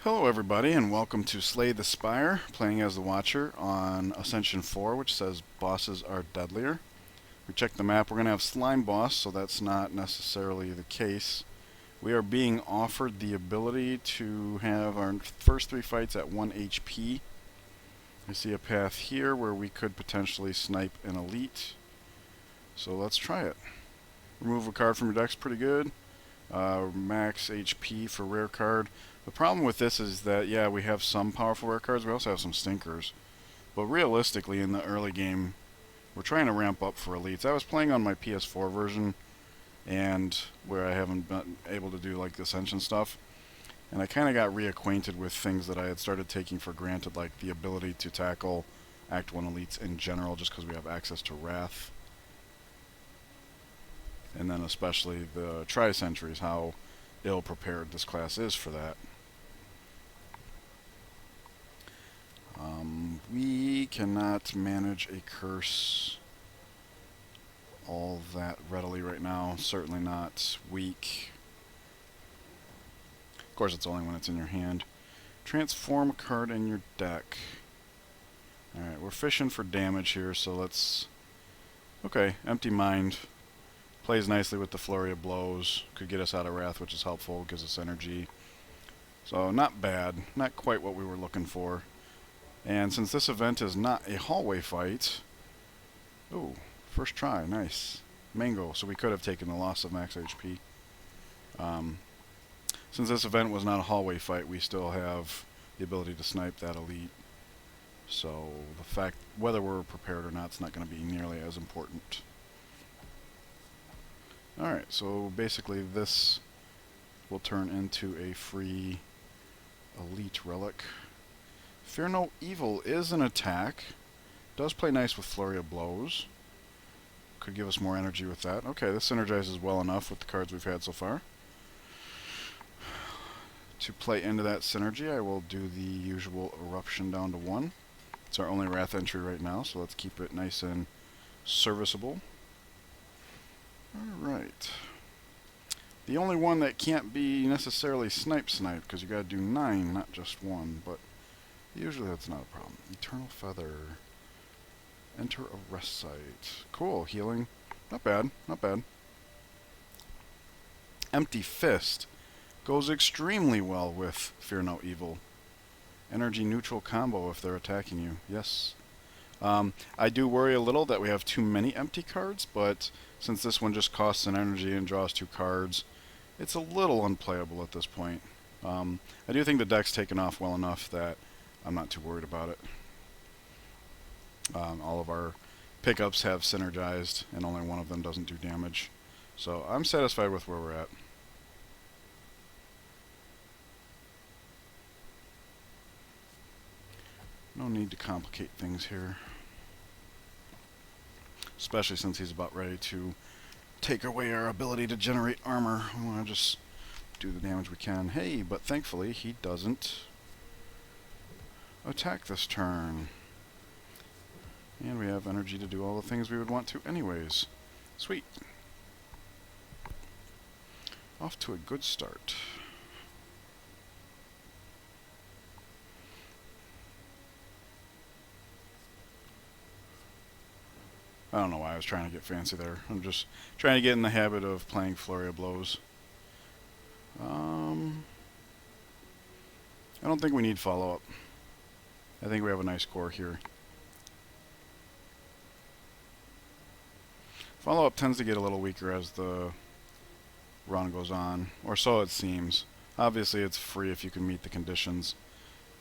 Hello everybody and welcome to Slay the Spire, playing as the Watcher on Ascension 4, which says bosses are deadlier. We checked the map, we're going to have Slime Boss, so that's not necessarily the case. We are being offered the ability to have our first three fights at 1 HP. I see a path here where we could potentially snipe an elite. So let's try it. Remove a card from your deck's pretty good. Max HP for rare card. The problem with this is that, yeah, we have some powerful rare cards, we also have some stinkers. But realistically, in the early game, we're trying to ramp up for elites. I was playing on my PS4 version, and where I haven't been able to do like the Ascension stuff, and I kind of got reacquainted with things that I had started taking for granted, like the ability to tackle Act 1 elites in general, just because we have access to Wrath. And then especially the Tri-Sentries, how ill-prepared this class is for that. We cannot manage a curse all that readily right now. Certainly not weak. Of course, it's only when it's in your hand. Transform a card in your deck. Alright, we're fishing for damage here, so let's... Okay, Empty Mind. Plays nicely with the Flurry of Blows. Could get us out of Wrath, which is helpful. Gives us energy. So, not bad. Not quite what we were looking for. And since this event is not a hallway fight... Ooh, first try. Nice. Mango. So we could have taken the loss of max HP. Since this event was not a hallway fight, we still have the ability to snipe that elite. So the fact whether we're prepared or not is not going to be nearly as important. Alright, so basically this will turn into a free elite relic. Fear No Evil is an attack. Does play nice with Flurry of Blows. Could give us more energy with that. Okay, this synergizes well enough with the cards we've had so far. To play into that synergy, I will do the usual Eruption down to 1. It's our only Wrath entry right now, so let's keep it nice and serviceable. Alright. The only one that can't be necessarily snipe, because you gotta do 9, not just 1, but usually that's not a problem. Eternal Feather. Enter a rest site. Cool, healing. Not bad, not bad. Empty Fist goes extremely well with Fear No Evil. Energy neutral combo if they're attacking you. Yes. I do worry a little that we have too many empty cards, but since this one just costs an energy and draws 2 cards, it's a little unplayable at this point. I do think the deck's taken off well enough that I'm not too worried about it. All of our pickups have synergized, and only one of them doesn't do damage. So I'm satisfied with where we're at. No need to complicate things here. Especially since he's about ready to take away our ability to generate armor. We want to just do the damage we can. Hey, but thankfully he doesn't attack this turn. And we have energy to do all the things we would want to anyways. Sweet. Off to a good start. I don't know why I was trying to get fancy there. I'm just trying to get in the habit of playing Flurry of Blows. I don't think we need follow-up. I think we have a nice core here. Follow-up tends to get a little weaker as the run goes on, or so it seems. Obviously it's free if you can meet the conditions.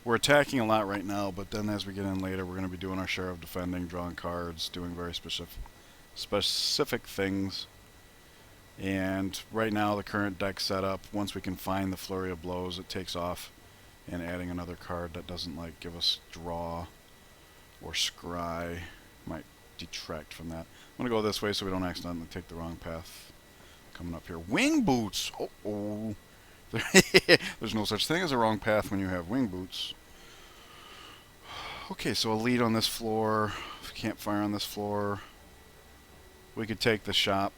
We're attacking a lot right now, but then as we get in later, we're going to be doing our share of defending, drawing cards, doing very specific things. And right now, the current deck setup, once we can find the Flurry of Blows, it takes off, and adding another card that doesn't like give us draw or scry might detract from that. I'm going to go this way so we don't accidentally take the wrong path. Coming up here. Wing Boots! Oh. There's no such thing as a wrong path when you have wing boots. Okay, so a lead on this floor. Campfire on this floor. We could take the shop.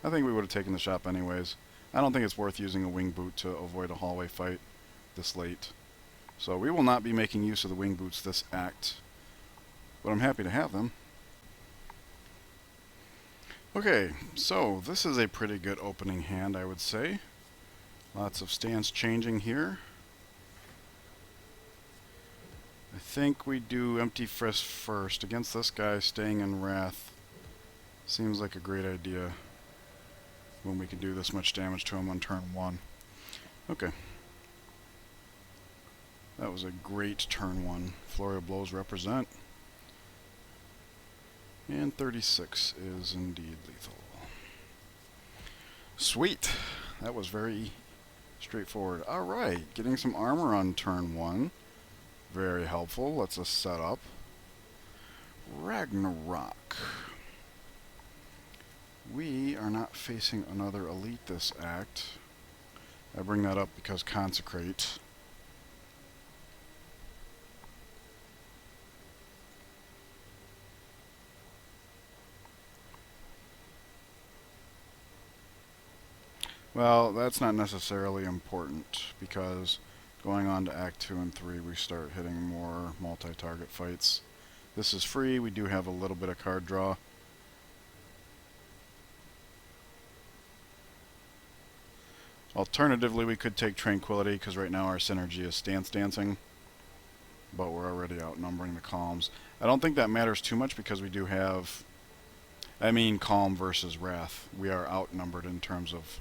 I think we would have taken the shop anyways. I don't think it's worth using a wing boot to avoid a hallway fight. this late. So we will not be making use of the wing boots this act, but I'm happy to have them. Okay, so this is a pretty good opening hand, I would say. Lots of stance changing here. I think we do Empty Fist first. Against this guy, staying in Wrath seems like a great idea when we can do this much damage to him on turn 1. Okay. That was a great turn 1. Flurry of Blows represent. And 36 is indeed lethal. Sweet! That was very straightforward. Alright, getting some armor on turn 1. Very helpful. Let's just set up. Ragnarok. We are not facing another elite this act. I bring that up because Consecrate. Well, that's not necessarily important, because going on to Act 2 and 3, we start hitting more multi-target fights. This is free. We do have a little bit of card draw. Alternatively, we could take Tranquility, because right now our synergy is Stance Dancing, but we're already outnumbering the Calms. I don't think that matters too much, because we do have... I mean, Calm versus Wrath. We are outnumbered in terms of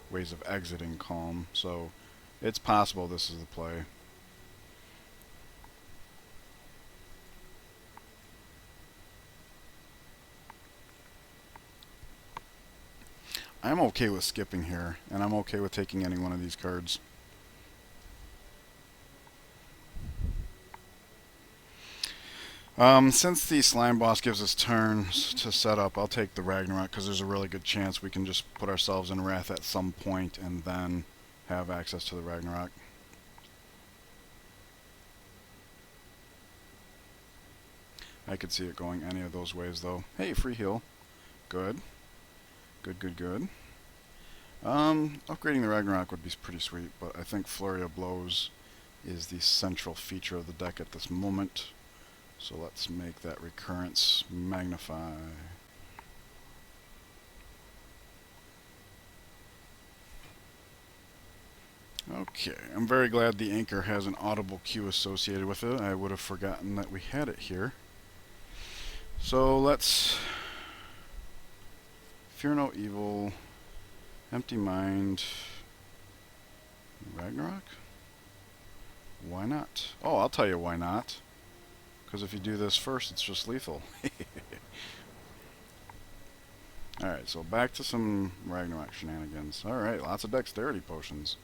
ways of exiting Calm, so it's possible this is the play. I'm okay with skipping here, and I'm okay with taking any one of these cards. Since the slime boss gives us turns to set up, I'll take the Ragnarok, because there's a really good chance we can just put ourselves in Wrath at some point and then have access to the Ragnarok. I could see it going any of those ways, though. Hey, free heal. Good. Good, good, good. Upgrading the Ragnarok would be pretty sweet, but I think Flurry of Blows is the central feature of the deck at this moment. So let's make that recurrence magnify. Okay, I'm very glad the anchor has an audible cue associated with it. I would have forgotten that we had it here. So let's... Fear no evil, empty mind, Ragnarok? Why not? Oh, I'll tell you why not. Because if you do this first, it's just lethal. Alright, so back to some Ragnarok shenanigans. Alright, lots of dexterity potions.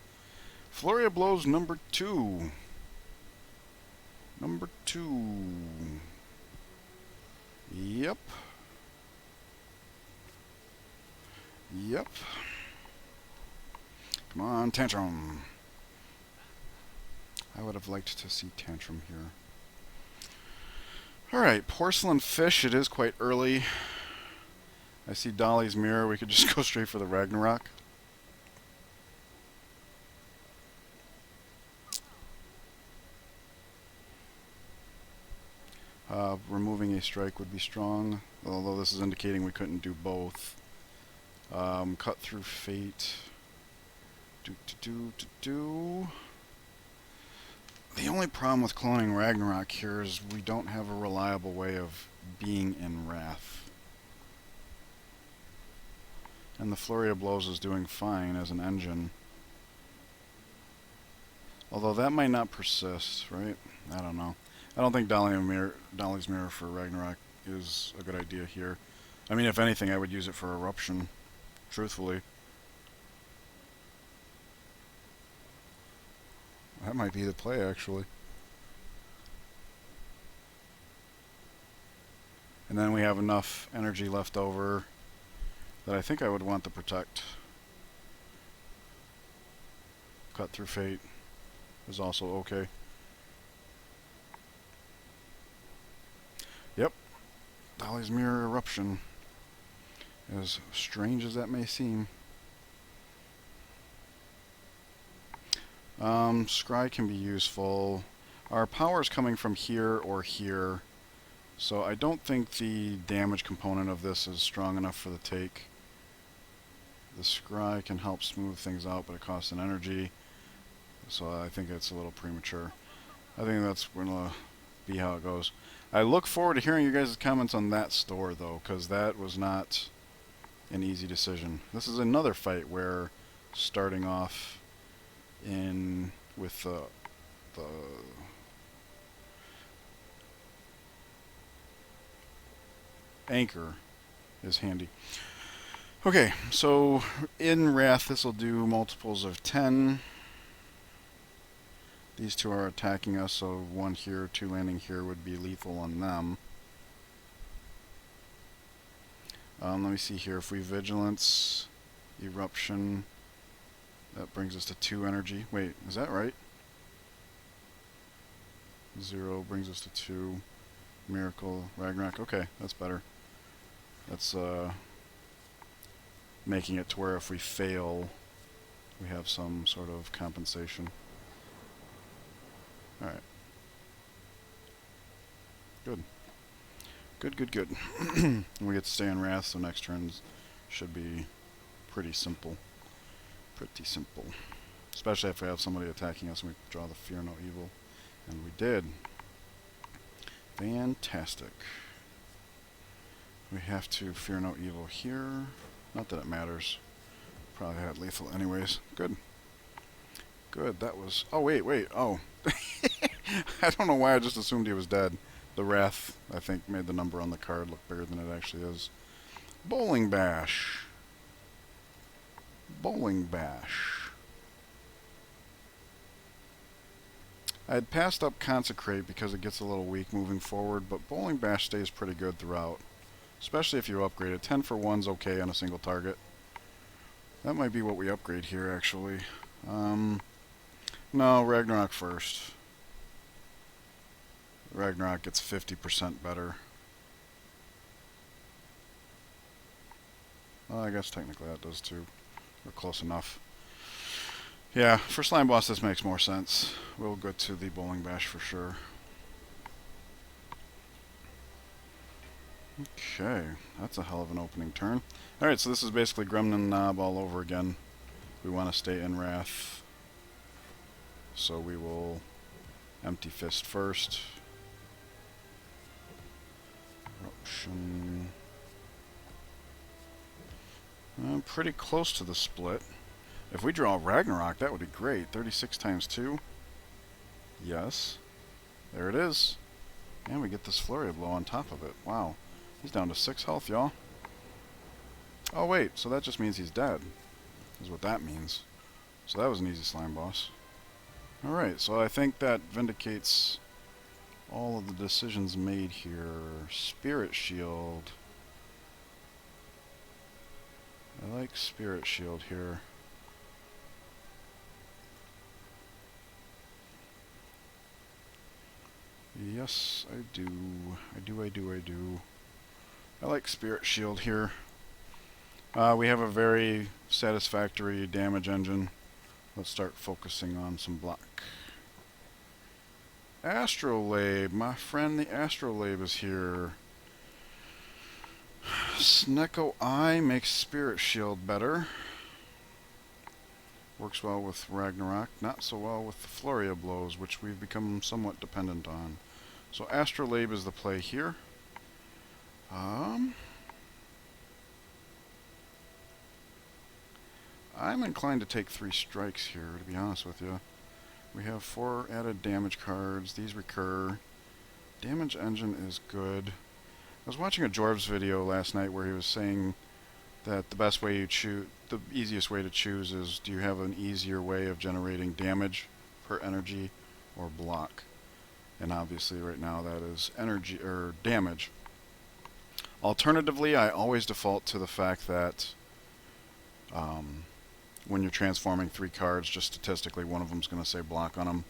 Flurry of Blows number 2. Number 2. Yep. Yep. Come on, Tantrum. I would have liked to see Tantrum here. Alright, Porcelain Fish. It is quite early. I see Dolly's Mirror. We could just go straight for the Ragnarok. Removing a strike would be strong, although this is indicating we couldn't do both. Cut through Fate. The only problem with cloning Ragnarok here is we don't have a reliable way of being in Wrath. And the Flurry of Blows is doing fine as an engine. Although that might not persist, right? I don't know. I don't think Dolly's Mirror for Ragnarok is a good idea here. I mean, if anything, I would use it for Eruption, truthfully. That might be the play, actually. And then we have enough energy left over that I think I would want to protect. Cut through Fate is also okay. Yep. Dolly's Mirror Eruption. As strange as that may seem. Scry can be useful. Our power is coming from here or here, so I don't think the damage component of this is strong enough for the take. The Scry can help smooth things out, but it costs an energy, so I think it's a little premature. I think that's going to be how it goes. I look forward to hearing your guys' comments on that store, though, because that was not an easy decision. This is another fight where starting off with the anchor is handy. Okay, so in Wrath, this will do multiples of 10. These two are attacking us, so 1 here, 2 landing here would be lethal on them. Let me see here. If we Vigilance, Eruption, that brings us to 2 energy. Wait, is that right? 0 brings us to 2. Miracle, Ragnarok. Okay, that's better. That's making it to where if we fail, we have some sort of compensation. Alright. Good. Good. We get to stay in Wrath, so next turns should be pretty simple. Especially if we have somebody attacking us and we draw the Fear No Evil. And we did. Fantastic. We have to Fear No Evil here. Not that it matters. Probably had lethal anyways. Good. That was... Oh, wait. Oh. I don't know why I just assumed he was dead. The Wrath, I think, made the number on the card look bigger than it actually is. Bowling Bash. I had passed up Consecrate because it gets a little weak moving forward, but Bowling Bash stays pretty good throughout. Especially if you upgrade it. 10 for 1's okay on a single target. That might be what we upgrade here, actually. No, Ragnarok first. Ragnarok gets 50% better. Well, I guess technically that does too. We're close enough. Yeah, for Slime Boss this makes more sense. We'll go to the Bowling Bash for sure. Okay, that's a hell of an opening turn. Alright, so this is basically Gremlin Knob all over again. We want to stay in Wrath. So we will Empty Fist first. Eruption. I'm pretty close to the split. If we draw Ragnarok, that would be great. 36 times 2. Yes. There it is. And we get this Flurry Blow on top of it. Wow. He's down to 6 health, y'all. Oh, wait. So that just means he's dead. Is what that means. So that was an easy Slime Boss. Alright, so I think that vindicates all of the decisions made here. Spirit Shield. I like Spirit Shield here. Yes, I do. I do. I like Spirit Shield here. We have a very satisfactory damage engine. Let's start focusing on some block. Astrolabe, my friend, the Astrolabe is here. Snecko Eye makes Spirit Shield better. Works well with Ragnarok, not so well with the Flurry of Blows, which we've become somewhat dependent on. So Astrolabe is the play here. I'm inclined to take 3 strikes here, to be honest with you. We have 4 added damage cards. These recur. Damage engine is good. I was watching a Jorb's video last night where he was saying that the best way you choose, the easiest way to choose is, do you have an easier way of generating damage per energy or block? And obviously right now that is energy or damage. Alternatively, I always default to the fact that when you're transforming 3 cards, just statistically one of them is going to say block on them.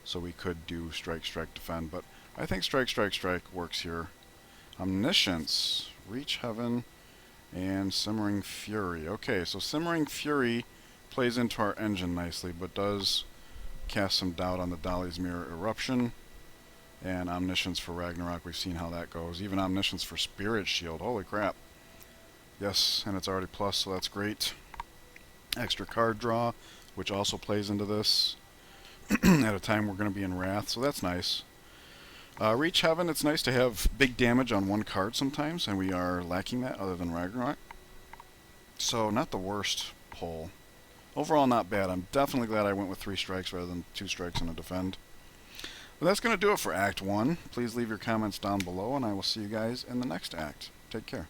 So we could do strike, defend, but I think strike works here. Omniscience, Reach Heaven, and Simmering Fury. Okay, so Simmering Fury plays into our engine nicely, but does cast some doubt on the Dolly's Mirror Eruption. And Omniscience for Ragnarok, we've seen how that goes. Even Omniscience for Spirit Shield, holy crap. Yes, and it's already plus, so that's great. Extra card draw, which also plays into this. At a time we're going to be in Wrath, so that's nice. Reach Heaven, it's nice to have big damage on one card sometimes, and we are lacking that other than Ragnarok. So, not the worst pull. Overall, not bad. I'm definitely glad I went with 3 strikes rather than 2 strikes and a defend. But that's going to do it for Act 1. Please leave your comments down below, and I will see you guys in the next act. Take care.